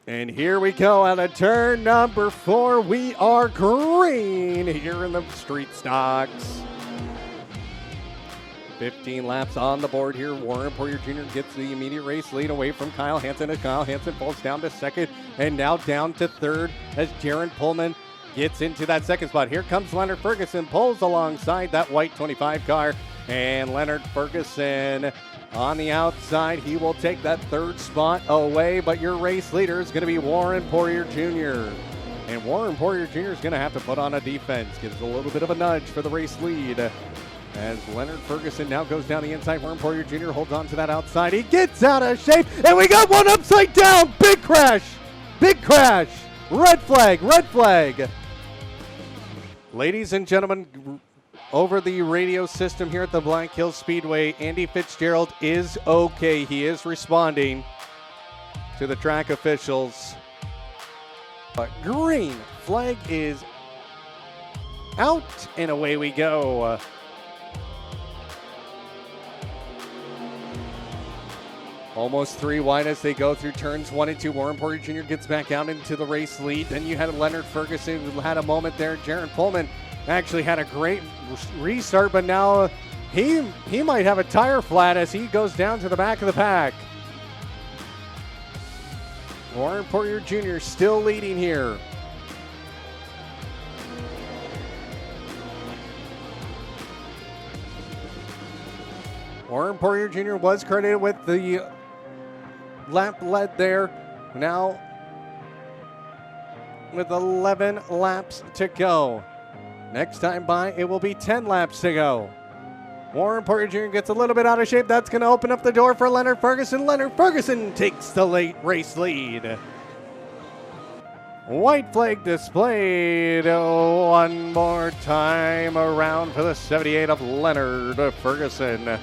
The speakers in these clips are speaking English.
And here we go out of turn number 4. We are green here in the street stocks. 15 laps on the board here. Warren Poirier Jr. gets the immediate race lead away from Kyle Hansen as Kyle Hansen falls down to second and now down to third as Jaron Pullman gets into that second spot. Here comes Leonard Ferguson, pulls alongside that white 25 car, and Leonard Ferguson on the outside. He will take that third spot away, but your race leader is going to be Warren Poirier Jr. And Warren Poirier Jr. is going to have to put on a defense. Gives a little bit of a nudge for the race lead. As Leonard Ferguson now goes down the inside, Warren Poirier Jr. holds on to that outside. He gets out of shape, and we got one upside down. Big crash. Big crash. Red flag. Red flag. Ladies and gentlemen, over the radio system here at the Black Hills Speedway, Andy Fitzgerald is okay. He is responding to the track officials. But green flag is out, and away we go. Almost 3 wide as they go through turns 1 and 2. Warren Poirier Jr. gets back out into the race lead. Then you had Leonard Ferguson who had a moment there. Jaron Pullman actually had a great restart, but now he might have a tire flat as he goes down to the back of the pack. Warren Poirier Jr. still leading here. Warren Poirier Jr. was credited with the lap lead there. Now with 11 laps to go. Next time by, it will be 10 laps to go. Warren Poirier Jr. gets a little bit out of shape. That's going to open up the door for Leonard Ferguson. Leonard Ferguson takes the late race lead. White flag displayed one more time around for the 78 of Leonard Ferguson.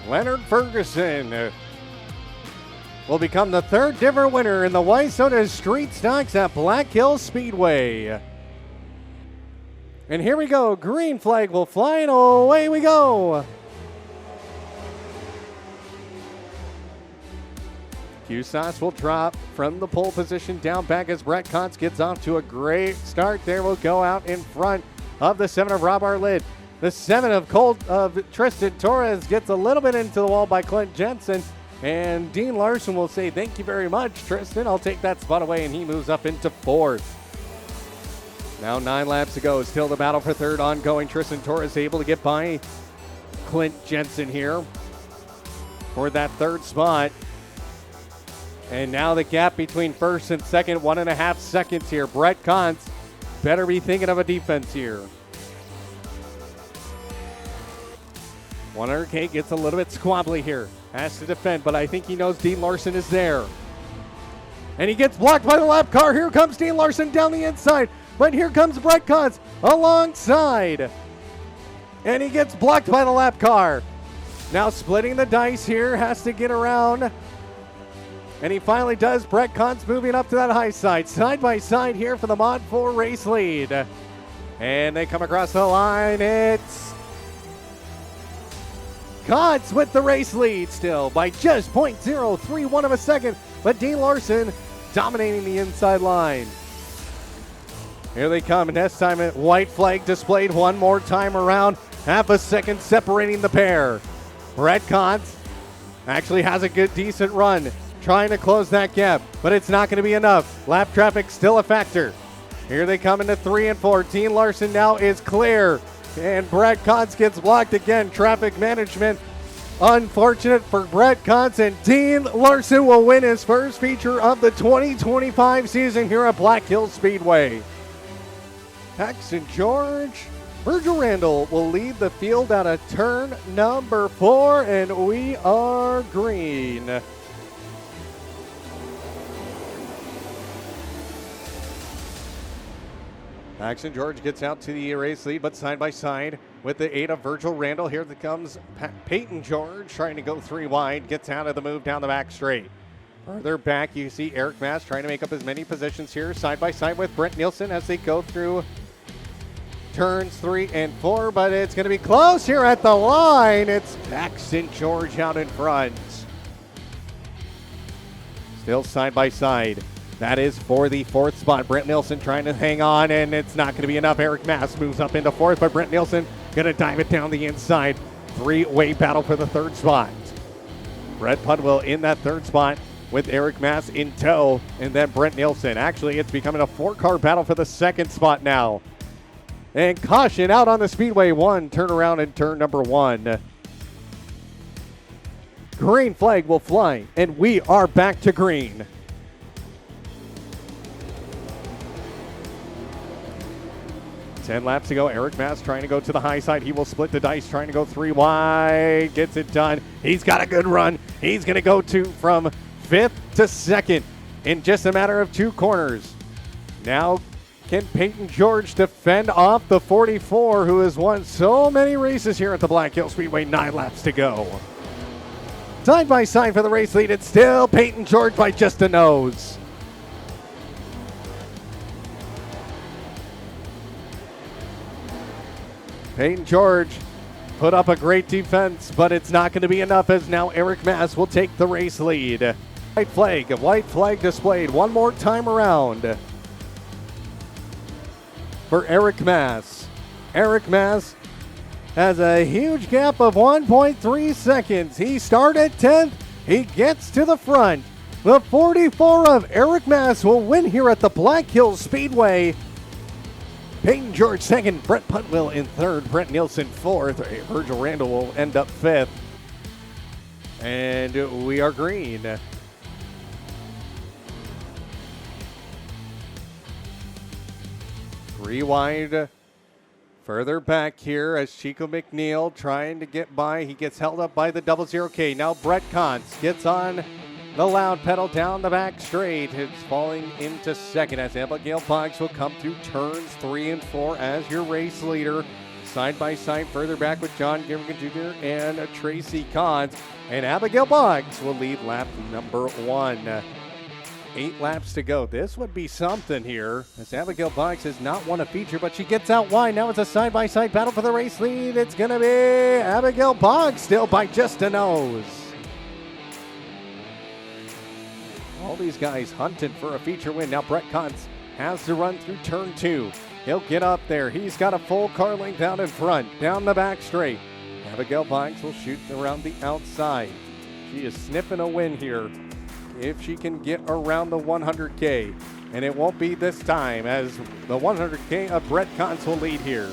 Leonard Ferguson will become the third different winner in the Wayzata Street Stocks at Black Hills Speedway. And here we go. Green flag will fly and away we go. QSOS will drop from the pole position down back as Brett Kontz gets off to a great start there. Will go out in front of the 7 of Rob Arlid. The 7 of Tristan Torres gets a little bit into the wall by Clint Jensen. And Dean Larson will say, thank you very much, Tristan. I'll take that spot away, and he moves up into 4th. Now 9 laps to go. Still the battle for 3rd ongoing. Tristan Torres able to get by Clint Jensen here for that 3rd spot. And now the gap between 1st and 2nd, 1.5 seconds here. Brett Kontz better be thinking of a defense here. 100K gets a little bit squabbly here. Has to defend, but I think he knows Dean Larson is there. And he gets blocked by the lap car. Here comes Dean Larson down the inside. But here comes Brett Kontz alongside. And he gets blocked by the lap car. Now splitting the dice here. Has to get around. And he finally does. Brett Kontz moving up to that high side. Side by side here for the Mod 4 race lead. And they come across the line. It's Kontz with the race lead still by just 0.031 of a second, but Dean Larson dominating the inside line. Here they come, and this time white flag displayed one more time around, half a second separating the pair. Brett Kontz actually has a good, decent run, trying to close that gap, but it's not going to be enough. Lap traffic still a factor. Here they come into 3 and 4. Dean Larson now is clear. And Brett Kontz gets blocked again. Traffic management. Unfortunate for Brett Kontz, and Dean Larson will win his first feature of the 2025 season here at Black Hills Speedway. Paxton George, Virgil Randall will lead the field out of turn number 4, and we are green. Paxton George gets out to the race lead, but side by side with the 8 of Virgil Randall. Here comes Peyton George trying to go 3 wide, gets out of the move down the back straight. Further back, you see Eric Mass trying to make up as many positions here, side by side with Brent Nielsen as they go through turns 3 and 4, but it's going to be close here at the line. It's Paxton George out in front. Still side by side. That is for the 4th spot. Brent Nielsen trying to hang on, and it's not going to be enough. Eric Mass moves up into 4th, but Brent Nielsen going to dive it down the inside. 3-way battle for the 3rd spot. Brett Pudwill in that 3rd spot with Eric Mass in tow, and then Brent Nielsen. Actually, it's becoming a 4-car battle for the 2nd spot now. And caution out on the Speedway 1, turnaround in turn number 1. Green flag will fly, and we are back to green. Ten laps to go. Eric Mass trying to go to the high side. He will split the dice, trying to go 3 wide. Gets it done. He's got a good run. He's going to go from 5th to 2nd in just a matter of 2 corners. Now, can Peyton George defend off the 44, who has won so many races here at the Black Hills Speedway? 9 laps to go. Side by side for the race lead. It's still Peyton George by just a nose. Peyton George put up a great defense, but it's not going to be enough as now Eric Mass will take the race lead. White flag displayed one more time around for Eric Mass. Eric Mass has a huge gap of 1.3 seconds. He started 10th. He gets to the front. The 44 of Eric Mass will win here at the Black Hills Speedway. Peyton George 2nd, Brett Pudwill in 3rd, Brent Nielsen 4th, Virgil Randall will end up 5th. And we are green. 3 wide. Further back here as Chico McNeil trying to get by. He gets held up by the 00K. Now Brett Kontz gets on the loud pedal down the back straight. It's falling into 2nd as Abigail Boggs will come through turns 3 and 4 as your race leader. Side by side further back with John Gimmerman Jr. and Tracy Kontz. And Abigail Boggs will lead lap number 1. 8 laps to go. This would be something here as Abigail Boggs has not won a feature, but she gets out wide. Now it's a side-by-side battle for the race lead. It's going to be Abigail Boggs still by just a nose. All these guys hunting for a feature win. Now Brett Kontz has to run through turn 2. He'll get up there. He's got a full car length out in front, down the back straight. Abigail Boggs will shoot around the outside. She is sniffing a win here if she can get around the 100K. And it won't be this time as the 100K of Brett Kontz will lead here.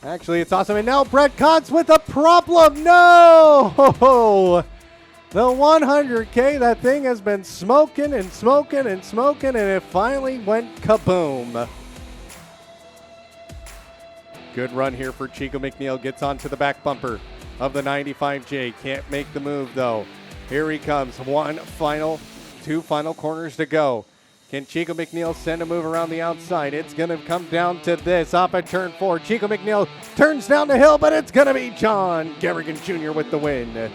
Actually, it's awesome. And now Brett Kontz with a problem. No! The 100K, that thing has been smoking and smoking and smoking, and it finally went kaboom. Good run here for Chico McNeil. Gets onto the back bumper of the 95J. Can't make the move, though. Here he comes. 2 final corners to go. Can Chico McNeil send a move around the outside? It's going to come down to this off at turn 4. Chico McNeil turns down the hill, but it's going to be John Garrigan Jr. with the win.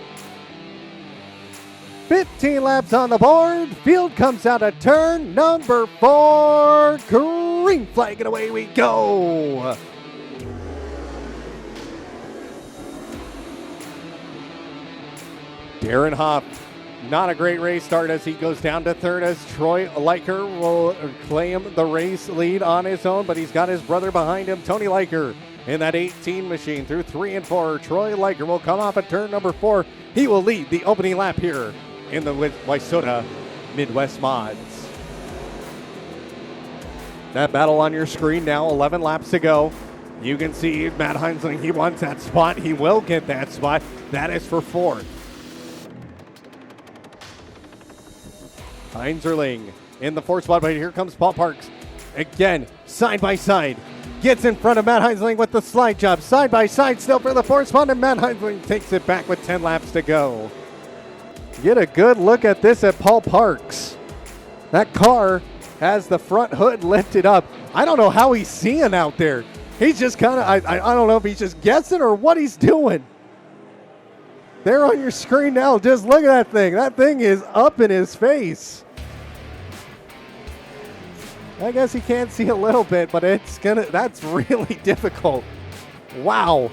15 laps on the board. Field comes out of turn number 4. Green flag, and away we go. Darren Hoff, not a great race start as he goes down to 3rd as Troy Leiker will claim the race lead on his own, but he's got his brother behind him, Tony Leiker, in that 18 machine through 3 and 4. Troy Leiker will come off at turn number 4. He will lead the opening lap here in the Wayzata Midwest Mods. That battle on your screen now, 11 laps to go. You can see Matt Heinzling, he wants that spot. He will get that spot. That is for 4th. Heinzerling in the 4th spot, but here comes Paul Parks. Again, side by side. Gets in front of Matt Heinzling with the slide job. Side by side still for the 4th spot, and Matt Heinzling takes it back with 10 laps to go. Get a good look at this at Paul Parks. That car has the front hood lifted up. I don't know how he's seeing out there. He's just kind of, I don't know if he's just guessing or what he's doing. There on your screen now. Just look at that thing. That thing is up in his face. I guess he can't see a little bit, but that's really difficult. Wow.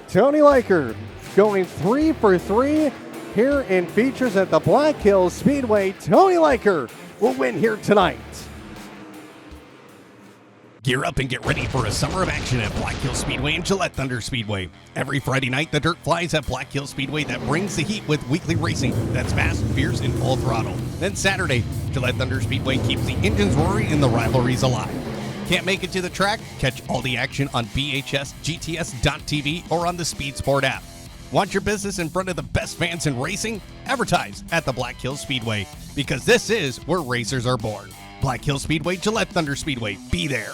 Tony Liker going 3 for 3 here in features at the Black Hills Speedway. Tony Liker will win here tonight. Gear up and get ready for a summer of action at Black Hills Speedway and Gillette Thunder Speedway. Every Friday night, the dirt flies at Black Hills Speedway that brings the heat with weekly racing that's fast, fierce, and full throttle. Then Saturday, Gillette Thunder Speedway keeps the engines roaring and the rivalries alive. Can't make it to the track? Catch all the action on BHSGTS.tv or on the Speed Sport app. Want your business in front of the best fans in racing? Advertise at the Black Hills Speedway, because this is where racers are born. Black Hills Speedway, Gillette Thunder Speedway. Be there.